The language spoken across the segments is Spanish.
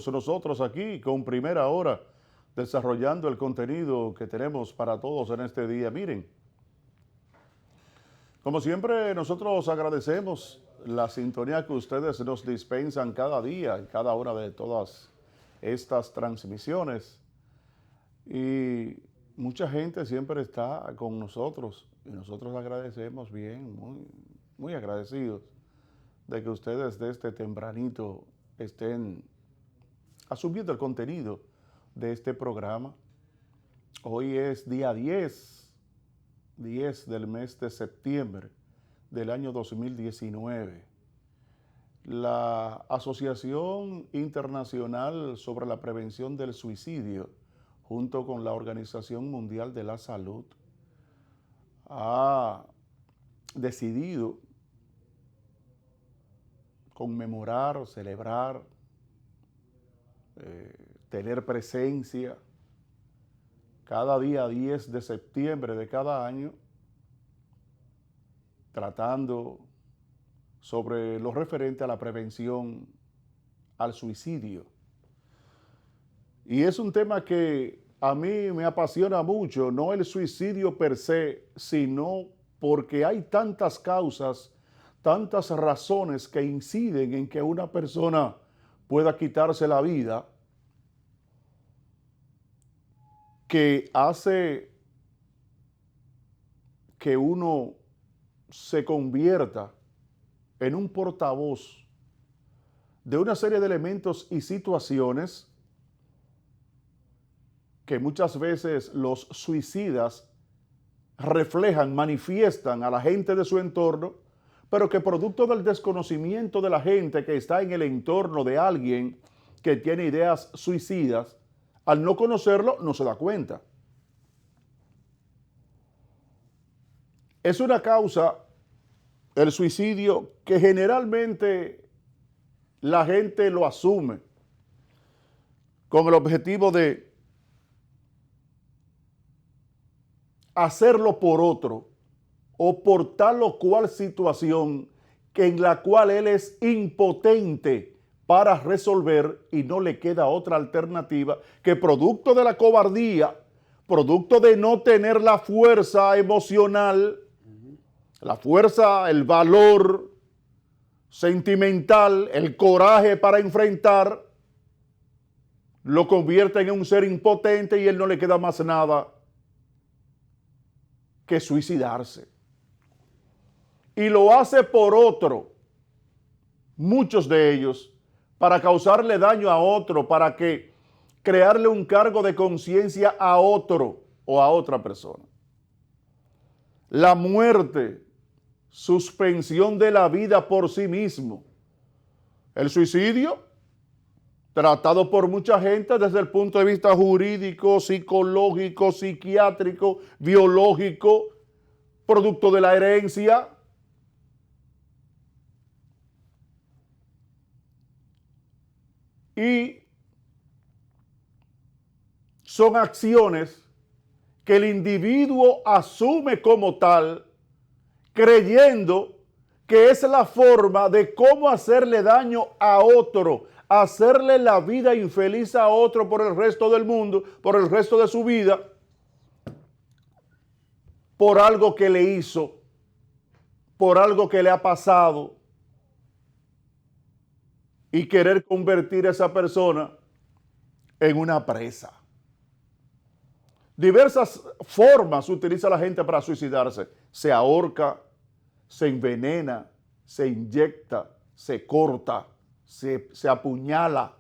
seguimos nosotros aquí con Primera Hora, desarrollando el contenido que tenemos para todos en este día. Miren, como siempre, nosotros agradecemos la sintonía que ustedes nos dispensan cada día, en cada una de todas estas transmisiones. Y mucha gente siempre está con nosotros y nosotros agradecemos bien, muy agradecidos de que ustedes desde tempranito estén asumiendo el contenido de este programa. Hoy es día 10 del mes de septiembre del año 2019. La Asociación Internacional sobre la Prevención del Suicidio, junto con la Organización Mundial de la Salud, ha decidido conmemorar, celebrar, tener presencia cada día 10 de septiembre de cada año, tratando sobre lo referente a la prevención al suicidio. Y es un tema que a mí me apasiona mucho, no el suicidio per se, sino porque hay tantas causas, tantas razones que inciden en que una persona pueda quitarse la vida, que hace que uno se convierta en un portavoz de una serie de elementos y situaciones que muchas veces los suicidas reflejan, manifiestan a la gente de su entorno, pero que producto del desconocimiento de la gente que está en el entorno de alguien que tiene ideas suicidas, al no conocerlo no se da cuenta. Es una causa, el suicidio, que generalmente la gente lo asume con el objetivo de hacerlo por otro o por tal o cual situación en la cual él es impotente para resolver y no le queda otra alternativa que, producto de la cobardía, producto de no tener la fuerza emocional, la fuerza, el valor sentimental, el coraje para enfrentar, lo convierte en un ser impotente y él no le queda más nada que suicidarse. Y lo hace por otro, muchos de ellos, para causarle daño a otro, para que crearle un cargo de conciencia a otro o a otra persona. La muerte, suspensión de la vida por sí mismo. El suicidio, tratado por mucha gente desde el punto de vista jurídico, psicológico, psiquiátrico, biológico, producto de la herencia. Y son acciones que el individuo asume como tal, creyendo que es la forma de cómo hacerle daño a otro, hacerle la vida infeliz a otro por el resto del mundo, por el resto de su vida, por algo que le hizo, por algo que le ha pasado, y querer convertir a esa persona en una presa. Diversas formas utiliza la gente para suicidarse. Se ahorca, se envenena, se inyecta, se corta, se apuñala,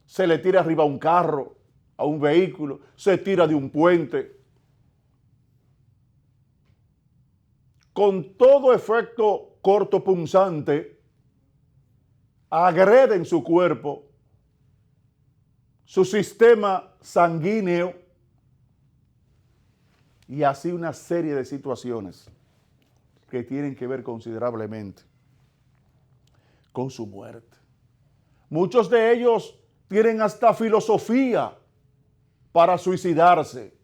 se le tira arriba a un carro, a un vehículo, se tira de un puente. Con todo efecto cortopunzante, agreden su cuerpo, su sistema sanguíneo y así una serie de situaciones que tienen que ver considerablemente con su muerte. Muchos de ellos tienen hasta filosofía para suicidarse.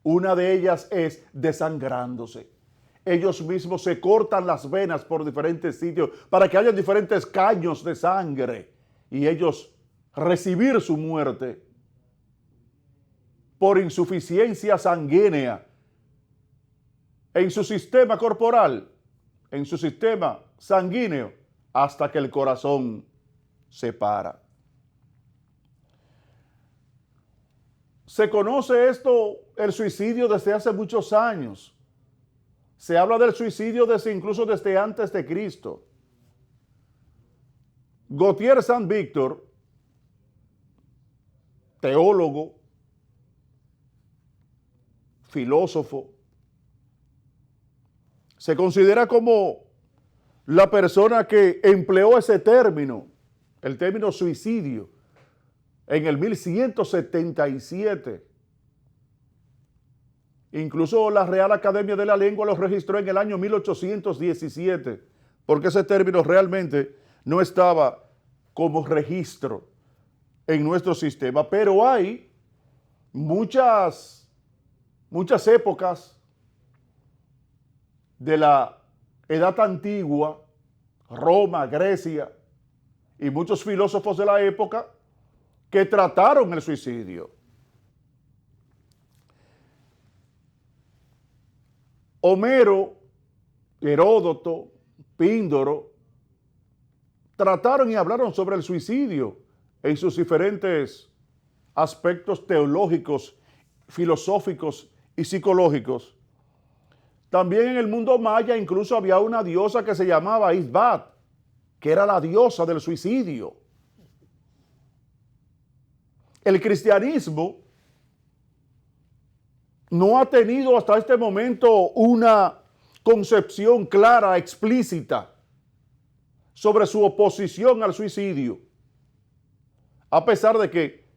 Una de ellas es desangrándose. Ellos mismos se cortan las venas por diferentes sitios para que haya diferentes caños de sangre y ellos recibir su muerte por insuficiencia sanguínea en su sistema corporal, en su sistema sanguíneo, hasta que el corazón se para. Se conoce esto, el suicidio, desde hace muchos años. Se habla del suicidio incluso desde antes de Cristo. Gautier Saint-Victor, teólogo, filósofo, se considera como la persona que empleó ese término, el término suicidio, en el 1177. Incluso la Real Academia de la Lengua lo registró en el año 1817, porque ese término realmente no estaba como registro en nuestro sistema. Pero hay muchas épocas de la Edad Antigua, Roma, Grecia, y muchos filósofos de la época que trataron el suicidio. Homero, Heródoto, Píndaro, trataron y hablaron sobre el suicidio en sus diferentes aspectos teológicos, filosóficos y psicológicos. También en el mundo maya incluso había una diosa que se llamaba Izbat, que era la diosa del suicidio. El cristianismo no ha tenido hasta este momento una concepción clara, explícita, sobre su oposición al suicidio, a pesar de que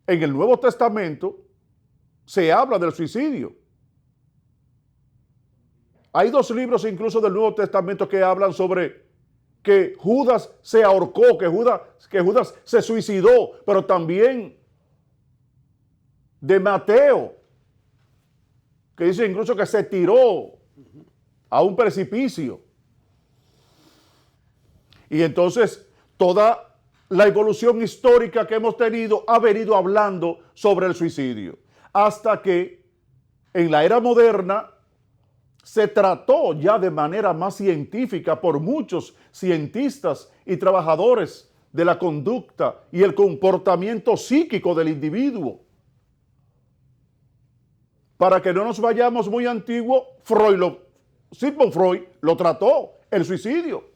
en el Nuevo Testamento se habla del suicidio. Hay 2 libros incluso del Nuevo Testamento que hablan sobre que Judas se ahorcó, que Judas se suicidó, pero también de Mateo, que dice incluso que se tiró a un precipicio. Y entonces toda la evolución histórica que hemos tenido ha venido hablando sobre el suicidio, hasta que en la era moderna se trató ya de manera más científica por muchos cientistas y trabajadores de la conducta y el comportamiento psíquico del individuo. Para que no nos vayamos muy antiguo, Sigmund Freud lo trató, el suicidio.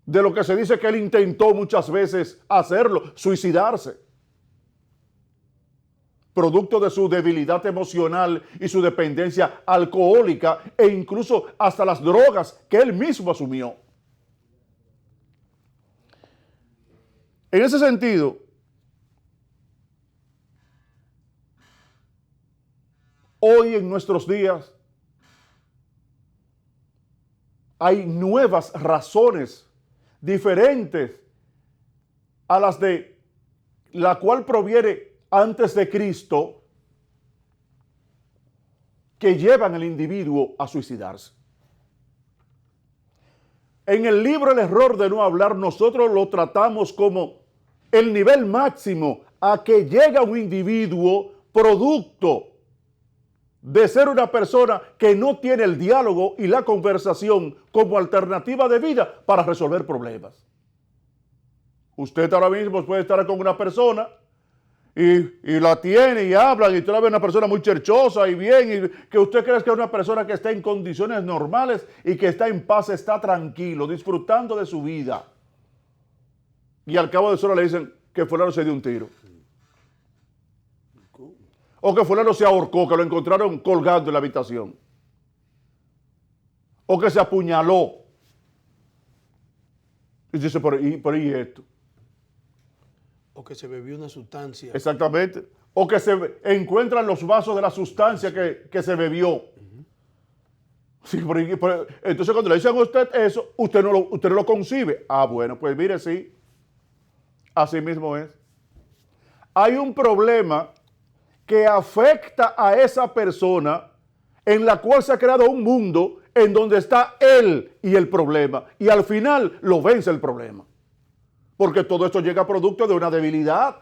De lo que se dice que él intentó muchas veces hacerlo, suicidarse, producto de su debilidad emocional y su dependencia alcohólica e incluso hasta las drogas que él mismo asumió. En ese sentido, hoy en nuestros días hay nuevas razones diferentes a las de la cual proviene antes de Cristo, que llevan al individuo a suicidarse. En el libro El error de no hablar, nosotros lo tratamos como el nivel máximo a que llega un individuo producto de ser una persona que no tiene el diálogo y la conversación como alternativa de vida para resolver problemas. Usted ahora mismo puede estar con una persona y la tiene y hablan y usted la ve una persona muy cherchosa y bien, y que usted cree que es una persona que está en condiciones normales y que está en paz, está tranquilo, disfrutando de su vida. Y al cabo de eso le dicen que fulano se dio un tiro. O que fulano se ahorcó, que lo encontraron colgando en la habitación. O que se apuñaló. Y dice, ¿por y esto? O que se bebió una sustancia. Exactamente. O que se encuentran los vasos de la sustancia que se bebió. Sí, entonces cuando le dicen a usted eso, usted no lo concibe. Ah, bueno, pues mire, sí. Así mismo es. Hay un problema que afecta a esa persona en la cual se ha creado un mundo en donde está él y el problema. Y al final lo vence el problema. Porque todo esto llega producto de una debilidad,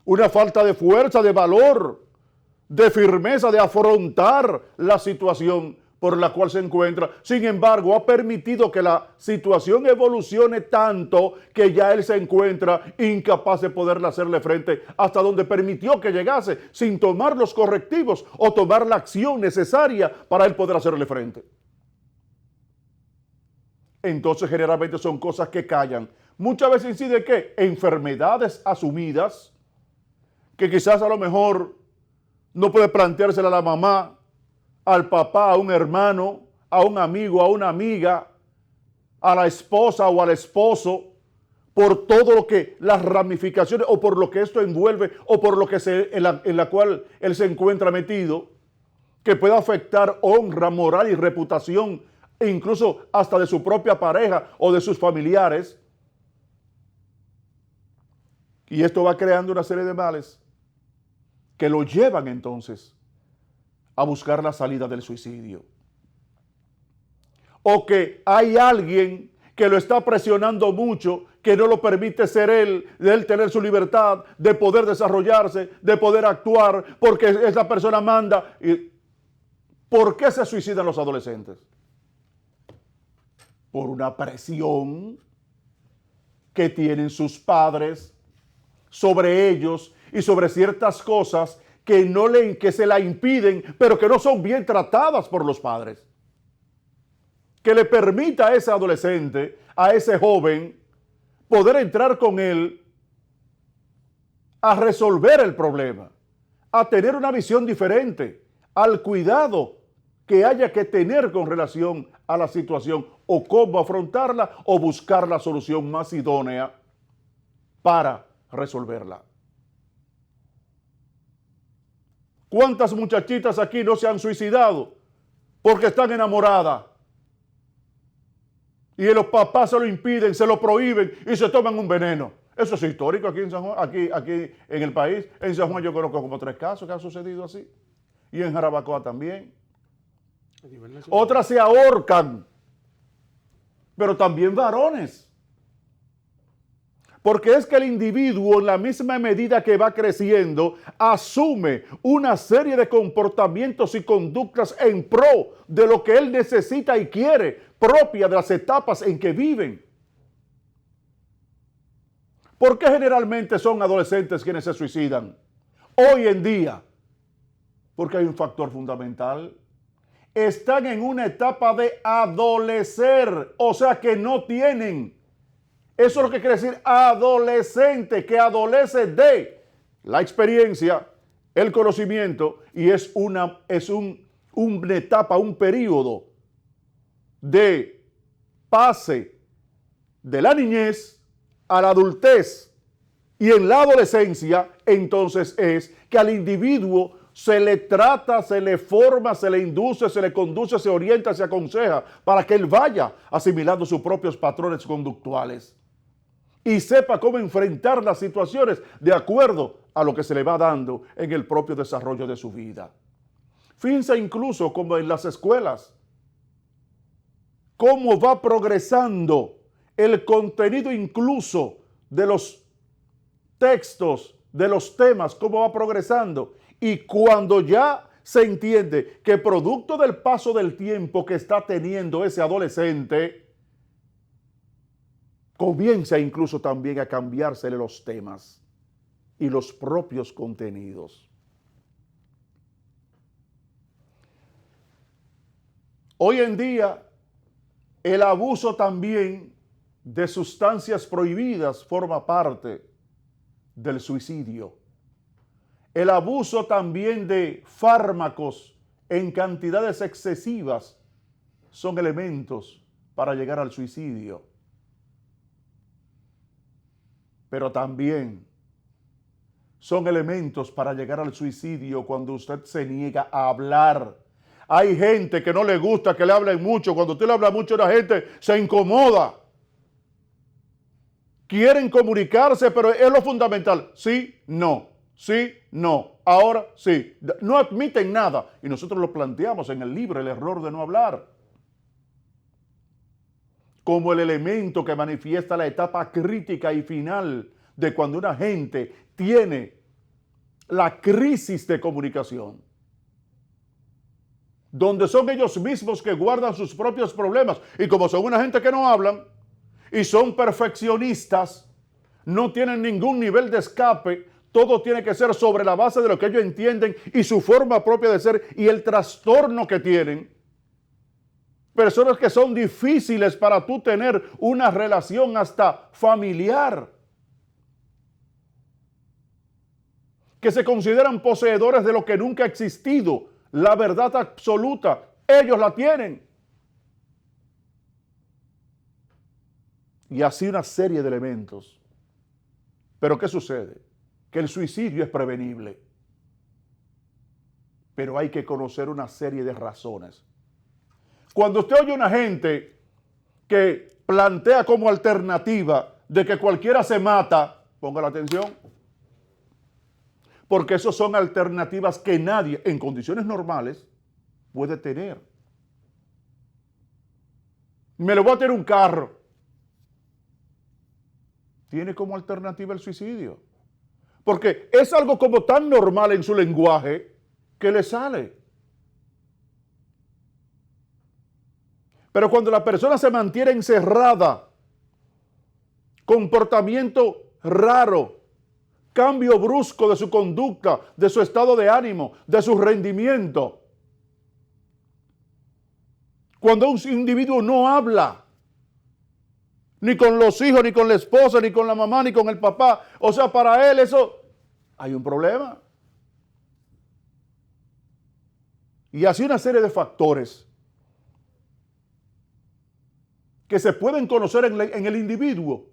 una falta de fuerza, de valor, de firmeza, de afrontar la situación por la cual se encuentra. Sin embargo, ha permitido que la situación evolucione tanto que ya él se encuentra incapaz de poderle hacerle frente, hasta donde permitió que llegase sin tomar los correctivos o tomar la acción necesaria para él poder hacerle frente. Entonces, generalmente son cosas que callan. Muchas veces incide ¿qué? Enfermedades asumidas, que quizás a lo mejor no puede planteársela a la mamá, al papá, a un hermano, a un amigo, a una amiga, a la esposa o al esposo, por todo lo que, las ramificaciones o por lo que esto envuelve o por lo que en la cual él se encuentra metido, que puede afectar honra, moral y reputación, e incluso hasta de su propia pareja o de sus familiares. Y esto va creando una serie de males que lo llevan entonces a buscar la salida del suicidio. O que hay alguien que lo está presionando mucho, que no lo permite ser él, de él tener su libertad, de poder desarrollarse, de poder actuar, porque esa persona manda. ¿Por qué se suicidan los adolescentes? Por una presión que tienen sus padres sobre ellos y sobre ciertas cosas que se la impiden, pero que no son bien tratadas por los padres. Que le permita a ese adolescente, a ese joven, poder entrar con él a resolver el problema, a tener una visión diferente, al cuidado que haya que tener con relación a la situación o cómo afrontarla o buscar la solución más idónea para resolverla. ¿Cuántas muchachitas aquí no se han suicidado porque están enamoradas? Y los papás se lo impiden, se lo prohíben y se toman un veneno. Eso es histórico aquí en San Juan, aquí en el país. En San Juan yo conozco como 3 casos que han sucedido así. Y en Jarabacoa también. Otras se ahorcan, pero también varones. Porque es que el individuo, en la misma medida que va creciendo, asume una serie de comportamientos y conductas en pro de lo que él necesita y quiere, propia de las etapas en que viven. ¿Por qué generalmente son adolescentes quienes se suicidan? Hoy en día, porque hay un factor fundamental. Están en una etapa de adolecer, o sea que no tienen. Eso es lo que quiere decir adolescente, que adolece de la experiencia, el conocimiento, y es una etapa, un periodo de pase de la niñez a la adultez. Y en la adolescencia, entonces es que al individuo se le trata, se le forma, se le induce, se le conduce, se orienta, se aconseja para que él vaya asimilando sus propios patrones conductuales y sepa cómo enfrentar las situaciones de acuerdo a lo que se le va dando en el propio desarrollo de su vida. Fíjense incluso como en las escuelas, cómo va progresando el contenido incluso de los textos, de los temas, cómo va progresando. Y cuando ya se entiende que producto del paso del tiempo que está teniendo ese adolescente, comienza incluso también a cambiársele los temas y los propios contenidos. Hoy en día, el abuso también de sustancias prohibidas forma parte del suicidio. El abuso también de fármacos en cantidades excesivas son elementos para llegar al suicidio. Pero también son elementos para llegar al suicidio cuando usted se niega a hablar. Hay gente que no le gusta que le hablen mucho. Cuando usted le habla mucho a la gente, se incomoda. Quieren comunicarse, pero es lo fundamental. Sí, no. Sí, no, ahora sí. No admiten nada. Y nosotros lo planteamos en el libro, el error de no hablar, como el elemento que manifiesta la etapa crítica y final de cuando una gente tiene la crisis de comunicación, donde son ellos mismos que guardan sus propios problemas. Y como son una gente que no hablan y son perfeccionistas, no tienen ningún nivel de escape, todo tiene que ser sobre la base de lo que ellos entienden y su forma propia de ser y el trastorno que tienen. Personas que son difíciles para tú tener una relación hasta familiar, que se consideran poseedores de lo que nunca ha existido, la verdad absoluta. Ellos la tienen. Y así una serie de elementos. Pero ¿qué sucede? Que el suicidio es prevenible. Pero hay que conocer una serie de razones. Cuando usted oye a una gente que plantea como alternativa de que cualquiera se mata, ponga la atención, porque esas son alternativas que nadie en condiciones normales puede tener. Me le voy a tener un carro. Tiene como alternativa el suicidio. Porque es algo como tan normal en su lenguaje que le sale. Pero cuando la persona se mantiene encerrada, comportamiento raro, cambio brusco de su conducta, de su estado de ánimo, de su rendimiento. Cuando un individuo no habla, ni con los hijos, ni con la esposa, ni con la mamá, ni con el papá, o sea, para él eso, hay un problema. Y así una serie de factores que se pueden conocer en el individuo,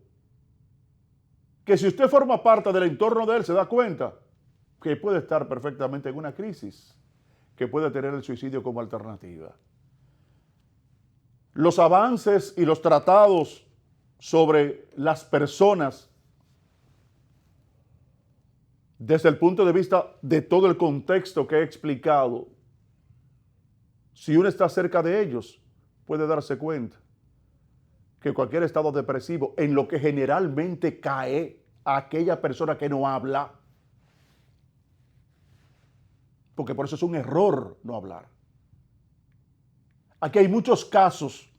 que si usted forma parte del entorno de él se da cuenta que puede estar perfectamente en una crisis, que puede tener el suicidio como alternativa. Los avances y los tratados sobre las personas desde el punto de vista de todo el contexto que he explicado, si uno está cerca de ellos, puede darse cuenta que cualquier estado depresivo, en lo que generalmente cae a aquella persona que no habla, porque por eso es un error no hablar. Aquí hay muchos casos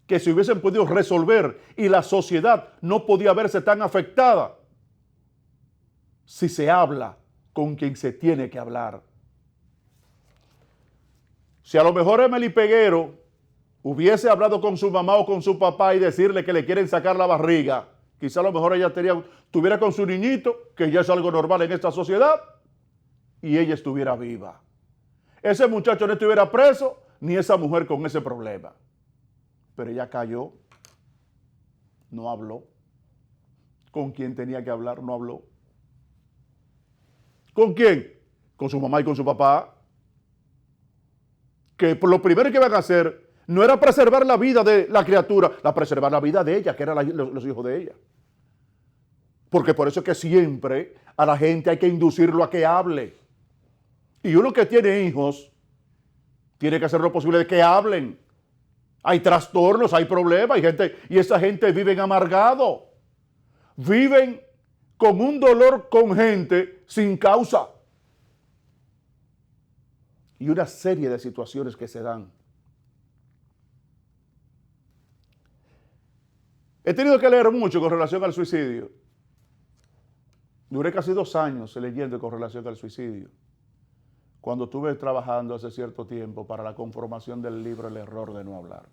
que se hubiesen podido resolver y la sociedad no podía verse tan afectada si se habla con quien se tiene que hablar. Si a lo mejor Emily Peguero hubiese hablado con su mamá o con su papá y decirle que le quieren sacar la barriga, quizá a lo mejor ella tuviera con su niñito, que ya es algo normal en esta sociedad, y ella estuviera viva. Ese muchacho no estuviera preso, ni esa mujer con ese problema. Pero ella cayó, no habló. ¿Con quién tenía que hablar? No habló. ¿Con quién? Con su mamá y con su papá. Que lo primero que iban a hacer no era preservar la vida de la criatura, preservar la vida de ella, que eran los hijos de ella. Porque por eso es que siempre a la gente hay que inducirlo a que hable. Y uno que tiene hijos tiene que hacer lo posible de que hablen. Hay trastornos, hay problemas, hay gente, y esa gente vive amargado. Viven con un dolor congente sin causa. Y una serie de situaciones que se dan. He tenido que leer mucho con relación al suicidio. Duré casi 2 años leyendo con relación al suicidio, cuando estuve trabajando hace cierto tiempo para la conformación del libro El error de no hablar.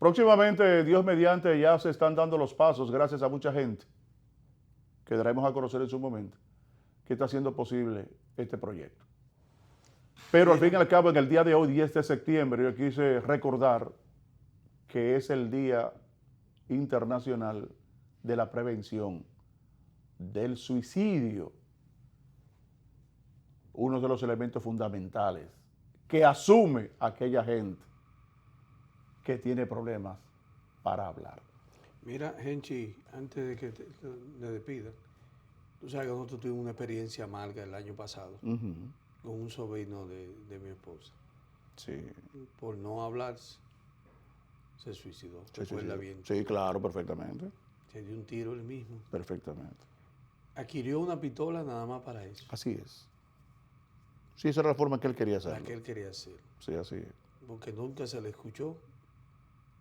Próximamente, Dios mediante, ya se están dando los pasos, gracias a mucha gente, que daremos a conocer en su momento, que está haciendo posible este proyecto. Pero al fin y al cabo, en el día de hoy, 10 de septiembre, yo quise recordar que es el Día Internacional de la Prevención del Suicidio. Uno de los elementos fundamentales que asume aquella gente que tiene problemas para hablar. Mira, Henchi, antes de que te despida, tú sabes que nosotros tuvimos una experiencia amarga el año pasado Ujú. con un sobrino de mi esposa. Sí, Por no hablar, se suicidó. sí, sí, Recuerda sí. bien. Sí, claro, perfectamente. Se dio un tiro él mismo. Perfectamente. Adquirió una pistola nada más para eso, Así es. Sí, esa era la forma que él quería la hacerlo. que él quería hacer. Sí, así es. Porque nunca se le escuchó,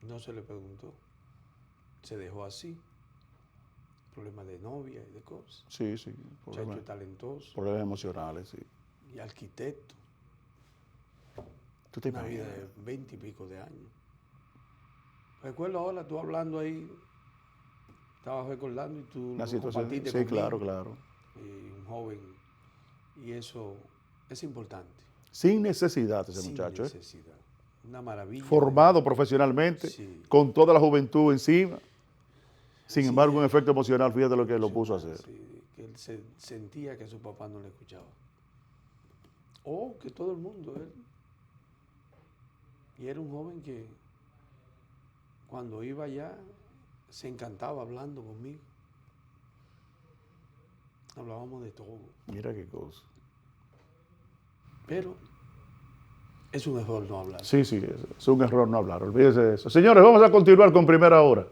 no se le preguntó. Se dejó así. Problemas de novia y de cosas. Sí, sí. Muchacho talentoso Problemas emocionales, sí. y arquitecto. Tú te Una vida imaginas. de 20 y pico de años. Recuerdo ahora tú hablando ahí, estabas recordando y tú Una lo situación. compartiste Sí, conmigo. claro, claro. Y un joven. Y eso es importante. Sin necesidad ese Sin muchacho, ¿eh? necesidad. Una maravilla. Formado profesionalmente, Sí. con toda la juventud encima. Sin Así embargo, un es. efecto emocional, fíjate lo que lo puso a hacer. Sí, que él sentía que su papá no le escuchaba. O que todo el mundo, él. Y era un joven que cuando iba allá se encantaba hablando conmigo. Hablábamos de todo. Mira qué cosa. Pero es un error no hablar. Sí, sí, es un error no hablar, olvídese de eso. Señores, vamos a continuar con primera hora.